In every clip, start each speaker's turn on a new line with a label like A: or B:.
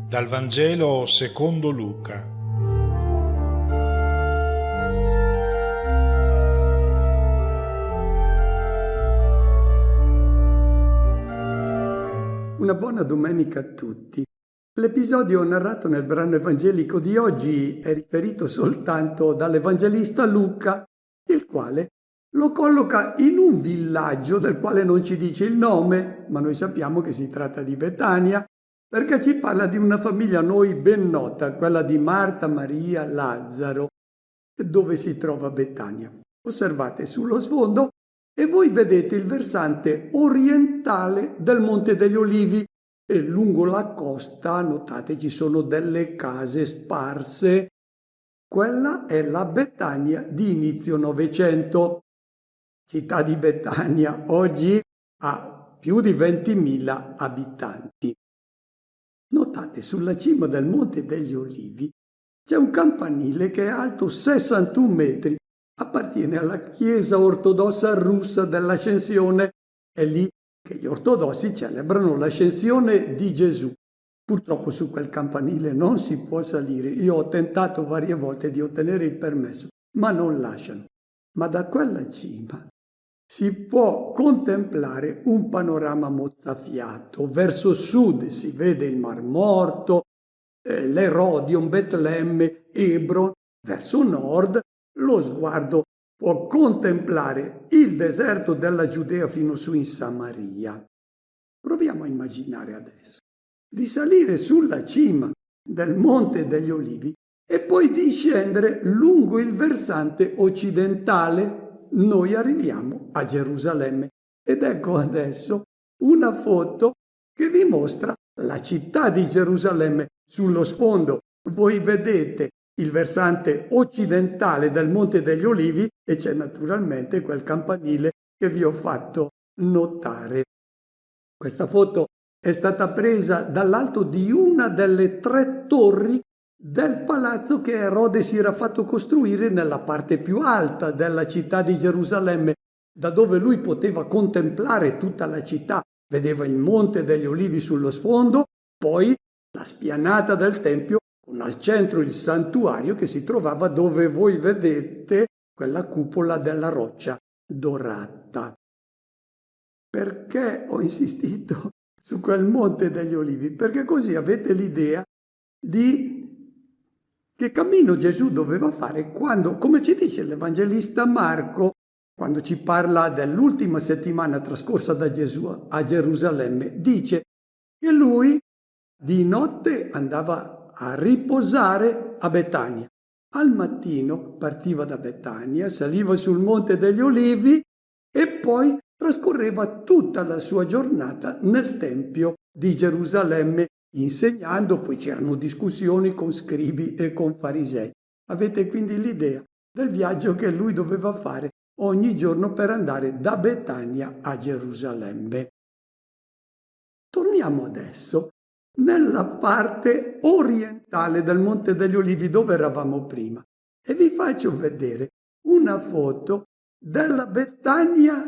A: Dal Vangelo secondo Luca.
B: Una buona domenica a tutti. L'episodio narrato nel brano evangelico di oggi è riferito soltanto dall'evangelista Luca, il quale lo colloca in un villaggio del quale non ci dice il nome, ma noi sappiamo che si tratta di Betania, perché ci parla di una famiglia a noi ben nota, quella di Marta, Maria, Lazzaro, dove si trova Betania. Osservate sullo sfondo e voi vedete il versante orientale del Monte degli Olivi e lungo la costa, notate, ci sono delle case sparse. Quella è la Betania di inizio Novecento. Città di Betania oggi ha più di 20.000 abitanti. Notate, sulla cima del Monte degli Olivi c'è un campanile che è alto 61 metri, appartiene alla Chiesa ortodossa russa dell'Ascensione. È lì che gli ortodossi celebrano l'ascensione di Gesù. Purtroppo su quel campanile non si può salire. Io ho tentato varie volte di ottenere il permesso, ma non lasciano. Ma da quella cima si può contemplare un panorama mozzafiato. Verso sud si vede il Mar Morto, l'Erodion, Betlemme, Hebron. Verso nord lo sguardo può contemplare il deserto della Giudea fino su in Samaria. Proviamo a immaginare adesso di salire sulla cima del Monte degli Olivi e poi di scendere lungo il versante occidentale. Noi arriviamo a Gerusalemme ed ecco adesso una foto che vi mostra la città di Gerusalemme. Sullo sfondo voi vedete il versante occidentale del Monte degli Olivi e c'è naturalmente quel campanile che vi ho fatto notare. Questa foto è stata presa dall'alto di una delle 3 torri del palazzo che Erode si era fatto costruire nella parte più alta della città di Gerusalemme, da dove lui poteva contemplare tutta la città. Vedeva il Monte degli Olivi sullo sfondo, poi la spianata del Tempio, con al centro il santuario che si trovava dove voi vedete quella cupola della roccia dorata. Perché ho insistito su quel Monte degli Olivi? Perché così avete l'idea di che cammino Gesù doveva fare quando, come ci dice l'Evangelista Marco, quando ci parla dell'ultima settimana trascorsa da Gesù a Gerusalemme, dice che lui di notte andava a riposare a Betania. Al mattino partiva da Betania, saliva sul Monte degli Olivi e poi trascorreva tutta la sua giornata nel Tempio di Gerusalemme, insegnando. Poi c'erano discussioni con scribi e con farisei. Avete quindi l'idea del viaggio che lui doveva fare ogni giorno per andare da Betania a Gerusalemme. Torniamo adesso nella parte orientale del Monte degli Olivi dove eravamo prima e vi faccio vedere una foto della Betania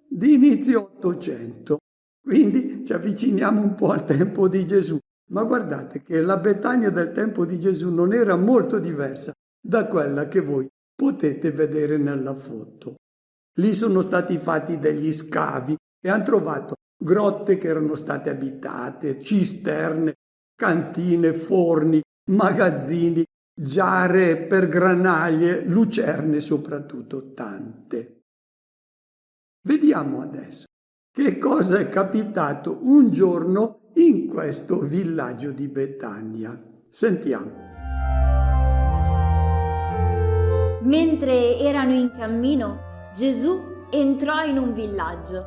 B: di inizio 800. Quindi ci avviciniamo un po' al tempo di Gesù, ma guardate che la Betania del tempo di Gesù non era molto diversa da quella che voi potete vedere nella foto. Lì sono stati fatti degli scavi e hanno trovato grotte che erano state abitate, cisterne, cantine, forni, magazzini, giare per granaglie, lucerne soprattutto, tante. Vediamo adesso che cosa è capitato un giorno in questo villaggio di Betania. Sentiamo.
C: Mentre erano in cammino, Gesù entrò in un villaggio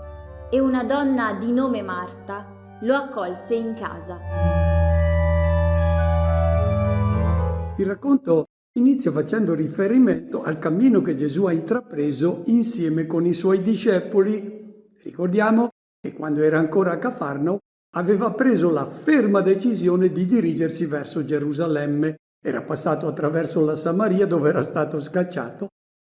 C: e una donna di nome Marta lo accolse in casa.
B: Il racconto inizia facendo riferimento al cammino che Gesù ha intrapreso insieme con i suoi discepoli. Ricordiamo che quando era ancora a Cafarnao aveva preso la ferma decisione di dirigersi verso Gerusalemme. Era passato attraverso la Samaria dove era stato scacciato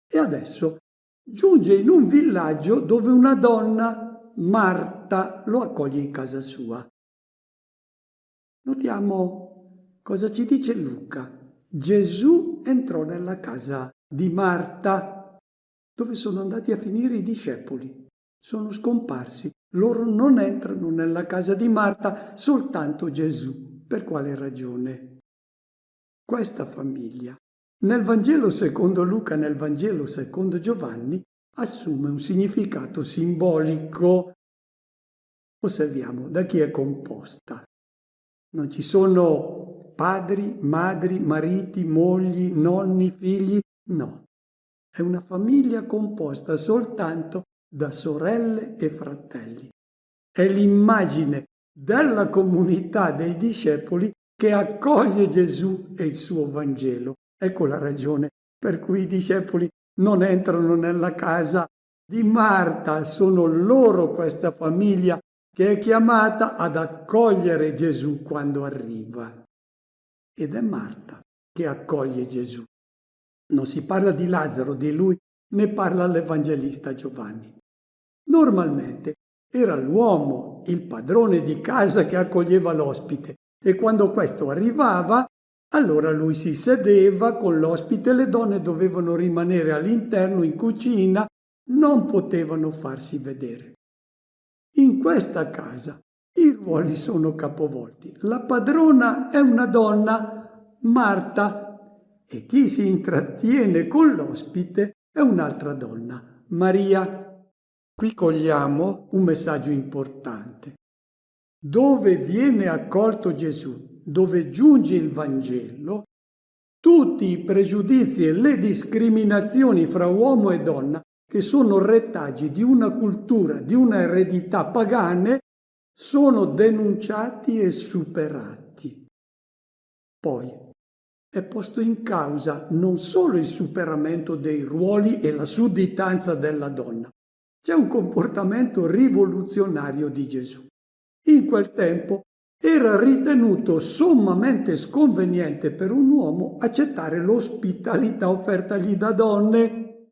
B: e adesso giunge in un villaggio dove una donna, Marta, lo accoglie in casa sua. Notiamo Cosa ci dice Luca? Gesù entrò nella casa di Marta. Dove sono andati a finire i discepoli? Sono scomparsi. Loro non entrano nella casa di Marta, soltanto Gesù. Per quale ragione? Questa famiglia, nel Vangelo secondo Luca e nel Vangelo secondo Giovanni, assume un significato simbolico. Osserviamo da chi è composta. Non ci sono padri, madri, mariti, mogli, nonni, figli. No, è una famiglia composta soltanto da sorelle e fratelli. È l'immagine della comunità dei discepoli che accoglie Gesù e il suo Vangelo. Ecco la ragione per cui i discepoli non entrano nella casa di Marta, sono loro questa famiglia che è chiamata ad accogliere Gesù quando arriva. Ed è Marta che accoglie Gesù. Non si parla di Lazzaro, di lui ne parla l'Evangelista Giovanni. Normalmente era l'uomo, il padrone di casa che accoglieva l'ospite e quando questo arrivava, allora lui si sedeva con l'ospite e le donne dovevano rimanere all'interno in cucina, non potevano farsi vedere. In questa casa i ruoli sono capovolti. La padrona è una donna, Marta, e chi si intrattiene con l'ospite è un'altra donna, Maria. Qui cogliamo un messaggio importante. Dove viene accolto Gesù, dove giunge il Vangelo, tutti i pregiudizi e le discriminazioni fra uomo e donna, che sono retaggi di una cultura, di una eredità pagane, sono denunciati e superati. Poi è posto in causa non solo il superamento dei ruoli e la sudditanza della donna, c'è un comportamento rivoluzionario di Gesù. In quel tempo era ritenuto sommamente sconveniente per un uomo accettare l'ospitalità offertagli da donne.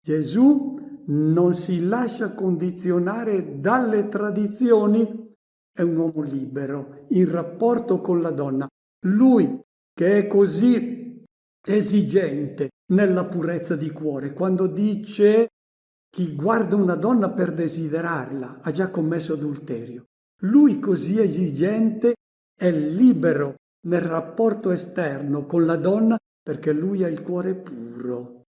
B: Gesù non si lascia condizionare dalle tradizioni, è un uomo libero in rapporto con la donna. Lui che è così esigente nella purezza di cuore, quando dice chi guarda una donna per desiderarla ha già commesso adulterio. Lui così esigente è libero nel rapporto esterno con la donna perché lui ha il cuore puro.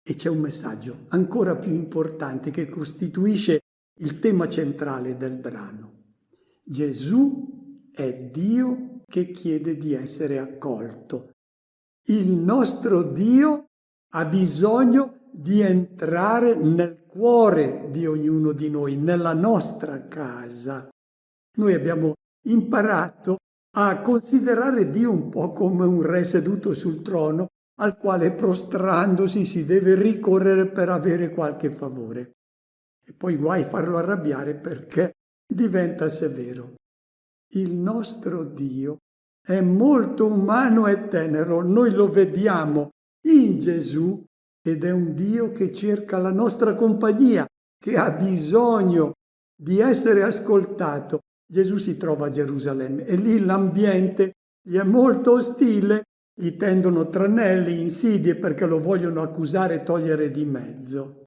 B: E c'è un messaggio ancora più importante che costituisce il tema centrale del brano. Gesù è Dio che chiede di essere accolto. Il nostro Dio ha bisogno di entrare nel cuore di ognuno di noi, nella nostra casa. Noi abbiamo imparato a considerare Dio un po' come un re seduto sul trono al quale prostrandosi si deve ricorrere per avere qualche favore. E poi guai farlo arrabbiare perché diventa severo. Il nostro Dio è molto umano e tenero, noi lo vediamo in Gesù ed è un Dio che cerca la nostra compagnia, che ha bisogno di essere ascoltato. Gesù si trova a Gerusalemme e lì l'ambiente gli è molto ostile, gli tendono tranelli, insidie perché lo vogliono accusare e togliere di mezzo.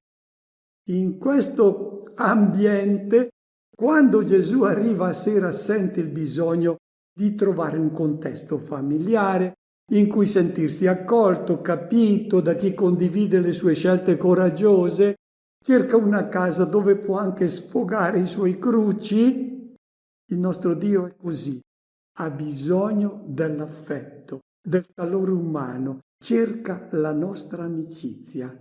B: In questo ambiente, quando Gesù arriva a sera, sente il bisogno di trovare un contesto familiare in cui sentirsi accolto, capito da chi condivide le sue scelte coraggiose, cerca una casa dove può anche sfogare i suoi cruci. Il nostro Dio è così, ha bisogno dell'affetto, del calore umano, cerca la nostra amicizia.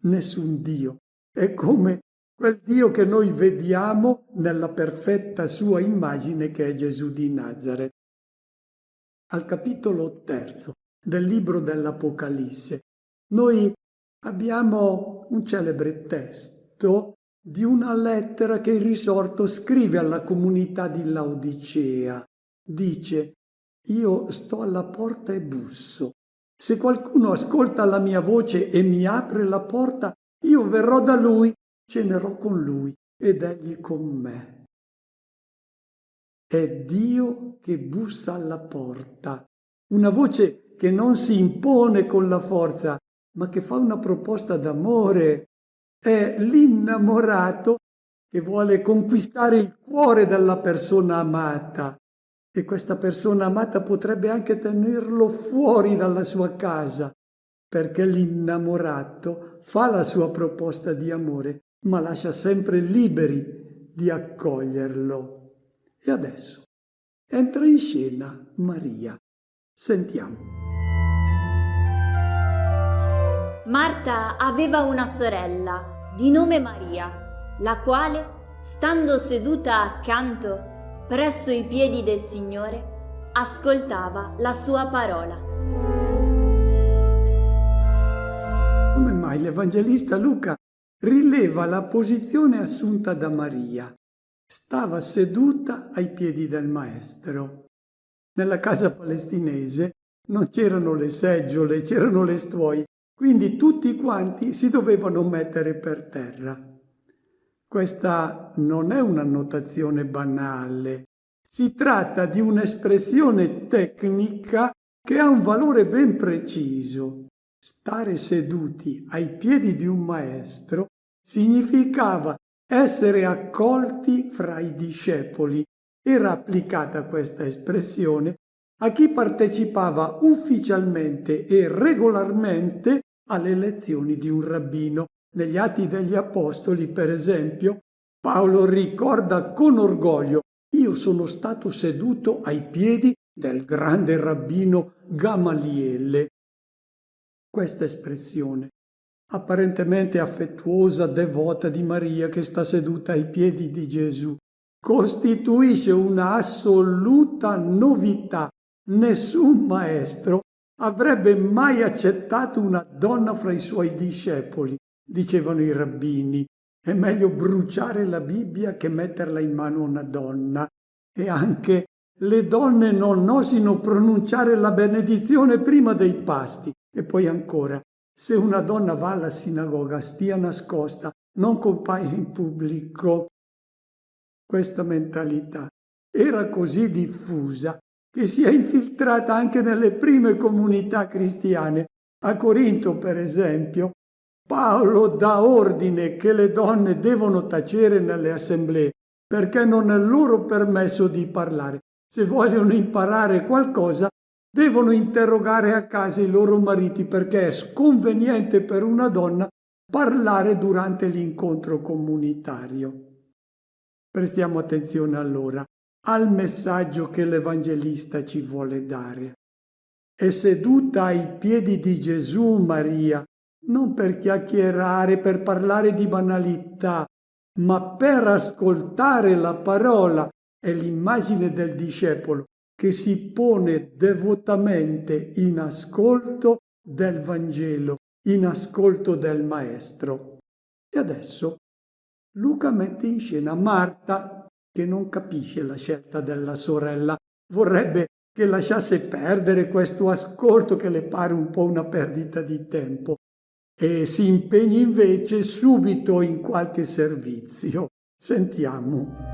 B: Nessun Dio è come quel Dio che noi vediamo nella perfetta sua immagine che è Gesù di Nazaret. Al capitolo 3 del libro dell'Apocalisse, noi abbiamo un celebre testo di una lettera che il risorto scrive alla comunità di Laodicea. Dice: io sto alla porta e busso. Se qualcuno ascolta la mia voce e mi apre la porta, io verrò da lui, cenerò con lui ed egli con me. È Dio che bussa alla porta, una voce che non si impone con la forza, ma che fa una proposta d'amore. È l'innamorato che vuole conquistare il cuore della persona amata, e questa persona amata potrebbe anche tenerlo fuori dalla sua casa, perché l'innamorato fa la sua proposta di amore, ma lascia sempre liberi di accoglierlo. E adesso entra in scena Maria. Sentiamo.
C: Marta aveva una sorella di nome Maria, la quale, stando seduta accanto presso i piedi del Signore, ascoltava la sua parola.
B: Come mai l'Evangelista Luca rileva la posizione assunta da Maria? Stava seduta ai piedi del Maestro. Nella casa palestinese non c'erano le seggiole, c'erano le stuoie, quindi tutti quanti si dovevano mettere per terra. Questa non è una notazione banale, si tratta di un'espressione tecnica che ha un valore ben preciso. Stare seduti ai piedi di un maestro significava essere accolti fra i discepoli. Era applicata questa espressione a chi partecipava ufficialmente e regolarmente alle lezioni di un rabbino. Negli Atti degli Apostoli, per esempio, Paolo ricorda con orgoglio: io sono stato seduto ai piedi del grande rabbino Gamaliele. Questa espressione, apparentemente affettuosa, devota di Maria che sta seduta ai piedi di Gesù, costituisce una assoluta novità. Nessun maestro avrebbe mai accettato una donna fra i suoi discepoli. Dicevano i rabbini: è meglio bruciare la Bibbia che metterla in mano a una donna. E anche le donne non osino pronunciare la benedizione prima dei pasti. E poi ancora, se una donna va alla sinagoga, stia nascosta, non compaia in pubblico. Questa mentalità era così diffusa che si è infiltrata anche nelle prime comunità cristiane. A Corinto, per esempio, Paolo dà ordine che le donne devono tacere nelle assemblee perché non è loro permesso di parlare. Se vogliono imparare qualcosa, devono interrogare a casa i loro mariti, perché è sconveniente per una donna parlare durante l'incontro comunitario. Prestiamo attenzione allora al messaggio che l'Evangelista ci vuole dare. È seduta ai piedi di Gesù Maria, non per chiacchierare, per parlare di banalità, ma per ascoltare la parola. È l'immagine del discepolo che si pone devotamente in ascolto del Vangelo, in ascolto del Maestro. E adesso Luca mette in scena Marta, che non capisce la scelta della sorella, vorrebbe che lasciasse perdere questo ascolto che le pare un po' una perdita di tempo, e si impegni invece subito in qualche servizio. Sentiamo.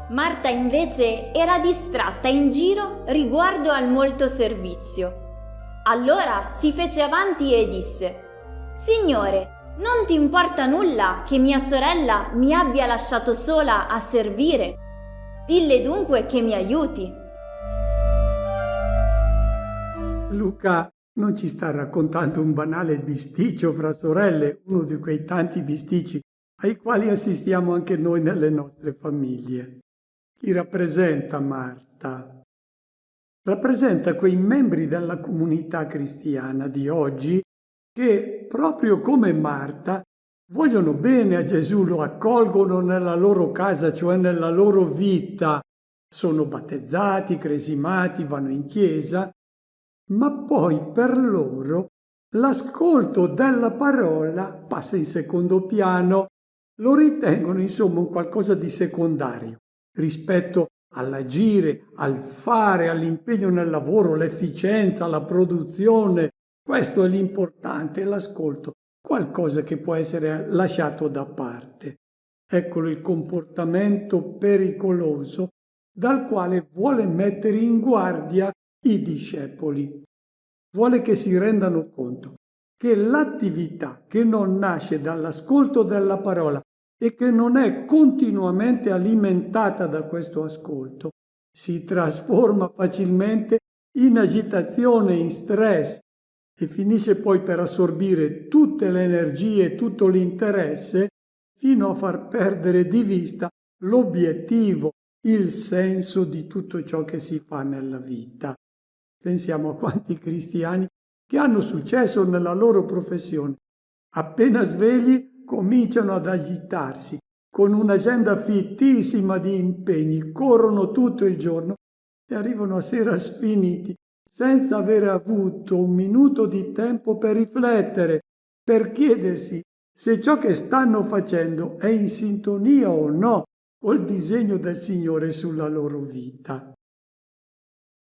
C: Marta invece era distratta in giro riguardo al molto servizio. Allora si fece avanti e disse: «Signore, non ti importa nulla che mia sorella mi abbia lasciato sola a servire? Dille dunque che mi aiuti».
B: Luca non ci sta raccontando un banale bisticcio fra sorelle, uno di quei tanti bisticci ai quali assistiamo anche noi nelle nostre famiglie. Chi rappresenta Marta? Rappresenta quei membri della comunità cristiana di oggi che, proprio come Marta, vogliono bene a Gesù, lo accolgono nella loro casa, cioè nella loro vita. Sono battezzati, cresimati, vanno in chiesa, ma poi per loro l'ascolto della parola passa in secondo piano. Lo ritengono insomma un qualcosa di secondario rispetto all'agire, al fare, all'impegno nel lavoro, l'efficienza, la produzione. Questo è l'importante, l'ascolto, qualcosa che può essere lasciato da parte. Eccolo il comportamento pericoloso dal quale vuole mettere in guardia i discepoli. Vuole che si rendano conto che l'attività che non nasce dall'ascolto della parola e che non è continuamente alimentata da questo ascolto si trasforma facilmente in agitazione, in stress e finisce poi per assorbire tutte le energie e tutto l'interesse fino a far perdere di vista l'obiettivo, il senso di tutto ciò che si fa nella vita. Pensiamo a quanti cristiani che hanno successo nella loro professione. Appena svegli cominciano ad agitarsi, con un'agenda fittissima di impegni, corrono tutto il giorno e arrivano a sera sfiniti, senza aver avuto un minuto di tempo per riflettere, per chiedersi se ciò che stanno facendo è in sintonia o no col disegno del Signore sulla loro vita.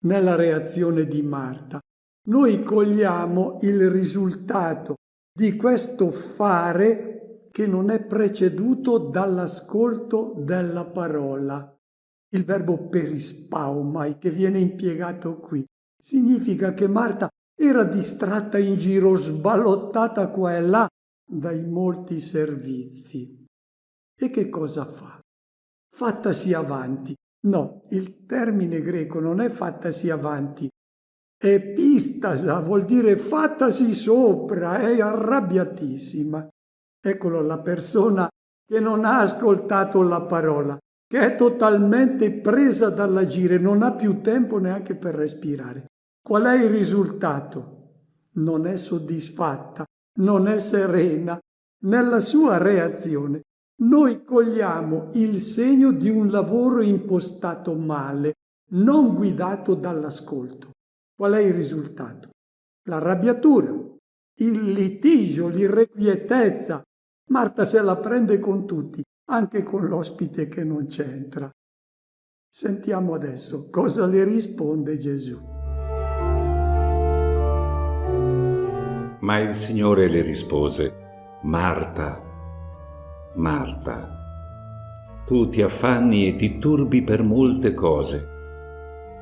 B: Nella reazione di Marta, noi cogliamo il risultato di questo fare che non è preceduto dall'ascolto della parola. Il verbo perispaumai che viene impiegato qui significa che Marta era distratta in giro, sballottata qua e là dai molti servizi. E che cosa fa? Fattasi avanti. No, il termine greco non è fattasi avanti, è epistasa, vuol dire fattasi sopra, è arrabbiatissima. Eccolo la persona che non ha ascoltato la parola, che è totalmente presa dall'agire, non ha più tempo neanche per respirare. Qual è il risultato? Non è soddisfatta, non è serena. Nella sua reazione noi cogliamo il segno di un lavoro impostato male, non guidato dall'ascolto. Qual è il risultato? L'arrabbiatura, il litigio, l'irrequietezza. Marta se la prende con tutti, anche con l'ospite che non c'entra. Sentiamo adesso cosa le risponde Gesù.
D: Ma il Signore le rispose: Marta, Marta, tu ti affanni e ti turbi per molte cose.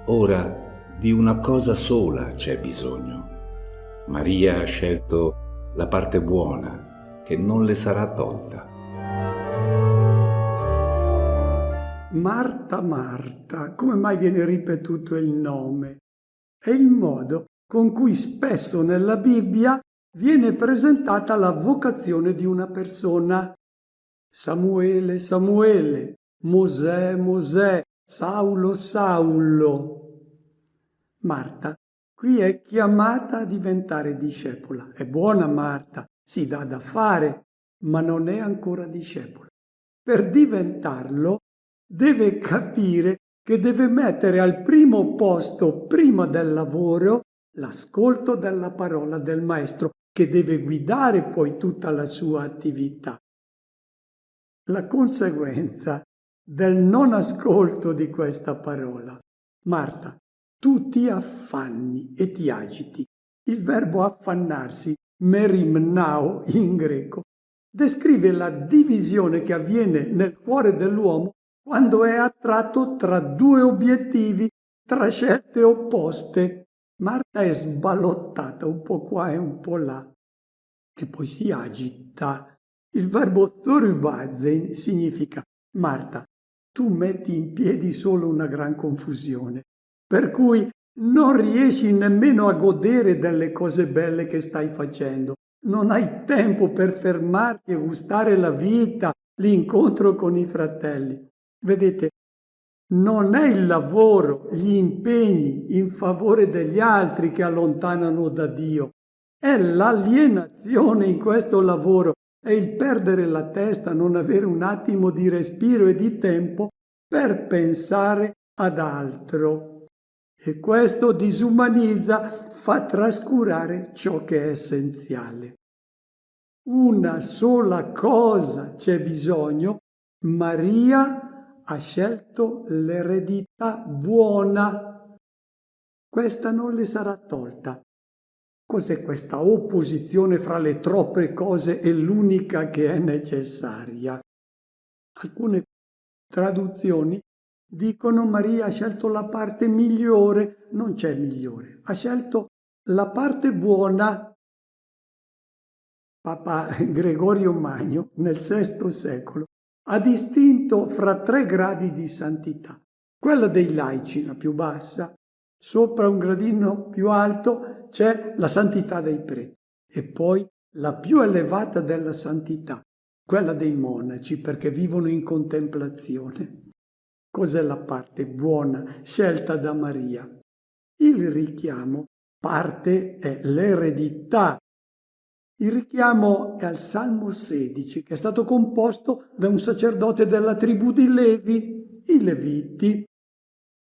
D: Ora di una cosa sola c'è bisogno. Maria ha scelto la parte buona, che non le sarà tolta.
B: Marta, Marta, come mai viene ripetuto il nome? È il modo con cui spesso nella Bibbia viene presentata la vocazione di una persona. Samuele, Samuele, Mosè, Mosè, Saulo, Saulo. Marta qui è chiamata a diventare discepola. È buona Marta, si dà da fare, ma non è ancora discepola. Per diventarlo deve capire che deve mettere al primo posto, prima del lavoro, l'ascolto della parola del Maestro, che deve guidare poi tutta la sua attività. La conseguenza del non ascolto di questa parola. Marta, tu ti affanni e ti agiti. Il verbo affannarsi, merimnao in greco, descrive la divisione che avviene nel cuore dell'uomo quando è attratto tra due obiettivi, tra scelte opposte. Marta è sballottata un po' qua e un po' là e poi si agita. Il verbo thorubazein significa: Marta, tu metti in piedi solo una gran confusione, per cui non riesci nemmeno a godere delle cose belle che stai facendo. Non hai tempo per fermarti e gustare la vita, l'incontro con i fratelli. Vedete, non è il lavoro, gli impegni in favore degli altri che allontanano da Dio, è l'alienazione in questo lavoro, è il perdere la testa, non avere un attimo di respiro e di tempo per pensare ad altro. E questo disumanizza, fa trascurare ciò che è essenziale. Una sola cosa c'è bisogno. Maria ha scelto l'eredità buona. Questa non le sarà tolta. Cos'è questa opposizione fra le troppe cose e l'unica che è necessaria? Alcune traduzioni dicono Maria ha scelto la parte migliore, non c'è migliore, ha scelto la parte buona. Papa Gregorio Magno nel VI secolo ha distinto fra 3 gradi di santità. Quella dei laici, la più bassa, sopra un gradino più alto c'è la santità dei preti e poi la più elevata della santità, quella dei monaci, perché vivono in contemplazione. Cos'è la parte buona scelta da Maria? Il richiamo, parte è l'eredità. Il richiamo è al Salmo 16, che è stato composto da un sacerdote della tribù di Levi, i Leviti.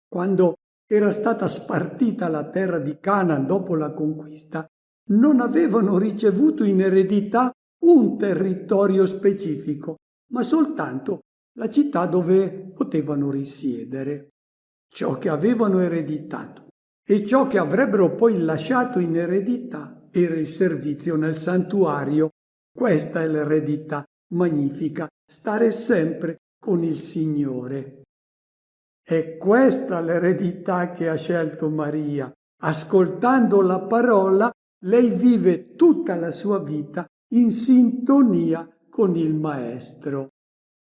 B: Quando era stata spartita la terra di Canaan dopo la conquista, non avevano ricevuto in eredità un territorio specifico, ma soltanto la città dove potevano risiedere. Ciò che avevano ereditato e ciò che avrebbero poi lasciato in eredità era il servizio nel santuario. Questa è l'eredità magnifica, stare sempre con il Signore. È questa l'eredità che ha scelto Maria. Ascoltando la parola, lei vive tutta la sua vita in sintonia con il Maestro.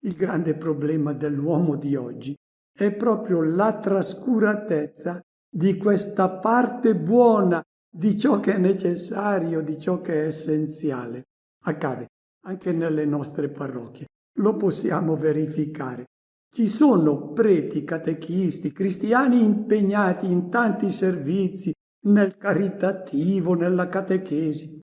B: Il grande problema dell'uomo di oggi è proprio la trascuratezza di questa parte buona, di ciò che è necessario, di ciò che è essenziale. Accade anche nelle nostre parrocchie, lo possiamo verificare. Ci sono preti, catechisti, cristiani impegnati in tanti servizi, nel caritativo, nella catechesi.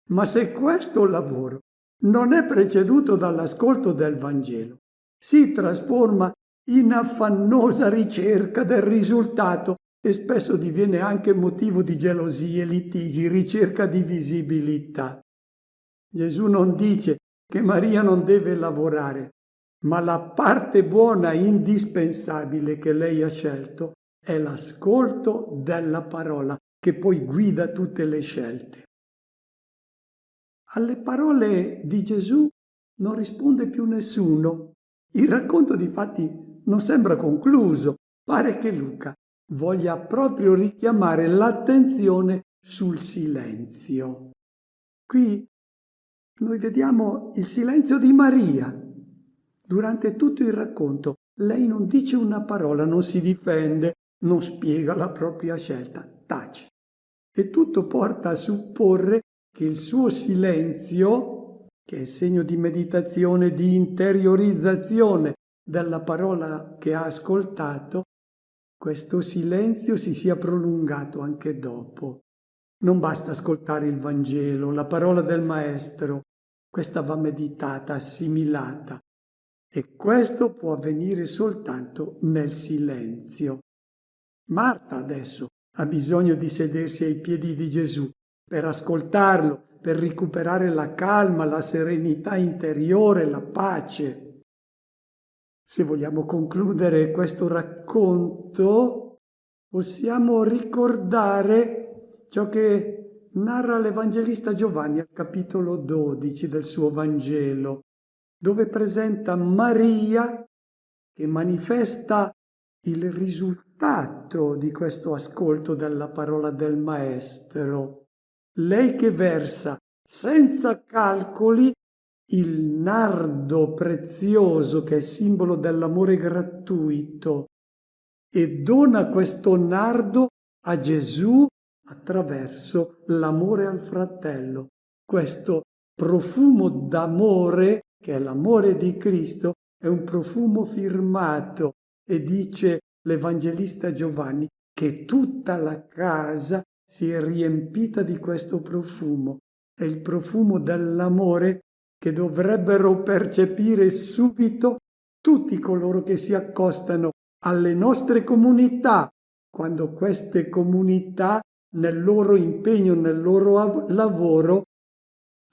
B: Ma se questo lavoro non è preceduto dall'ascolto del Vangelo, si trasforma in affannosa ricerca del risultato e spesso diviene anche motivo di gelosie, litigi, ricerca di visibilità. Gesù non dice che Maria non deve lavorare, ma la parte buona e indispensabile che lei ha scelto è l'ascolto della parola, che poi guida tutte le scelte. Alle parole di Gesù non risponde più nessuno. Il racconto difatti non sembra concluso. Pare che Luca voglia proprio richiamare l'attenzione sul silenzio. Qui noi vediamo il silenzio di Maria. Durante tutto il racconto lei non dice una parola, non si difende, non spiega la propria scelta, tace. E tutto porta a supporre che il suo silenzio, che è segno di meditazione, di interiorizzazione della parola che ha ascoltato, questo silenzio si sia prolungato anche dopo. Non basta ascoltare il Vangelo, la parola del Maestro, questa va meditata, assimilata. E questo può avvenire soltanto nel silenzio. Marta adesso ha bisogno di sedersi ai piedi di Gesù per ascoltarlo, per recuperare la calma, la serenità interiore, la pace. Se vogliamo concludere questo racconto, possiamo ricordare ciò che narra l'Evangelista Giovanni al capitolo 12 del suo Vangelo, dove presenta Maria che manifesta il risultato di questo ascolto della parola del Maestro. Lei che versa senza calcoli il nardo prezioso che è simbolo dell'amore gratuito e dona questo nardo a Gesù attraverso l'amore al fratello. Questo profumo d'amore, che è l'amore di Cristo, è un profumo firmato e dice l'Evangelista Giovanni che tutta la casa si è riempita di questo profumo. È il profumo dell'amore che dovrebbero percepire subito tutti coloro che si accostano alle nostre comunità, quando queste comunità nel loro impegno, nel loro lavoro,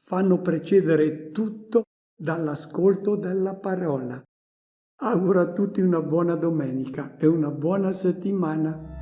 B: fanno precedere tutto dall'ascolto della parola. Auguro a tutti una buona domenica e una buona settimana.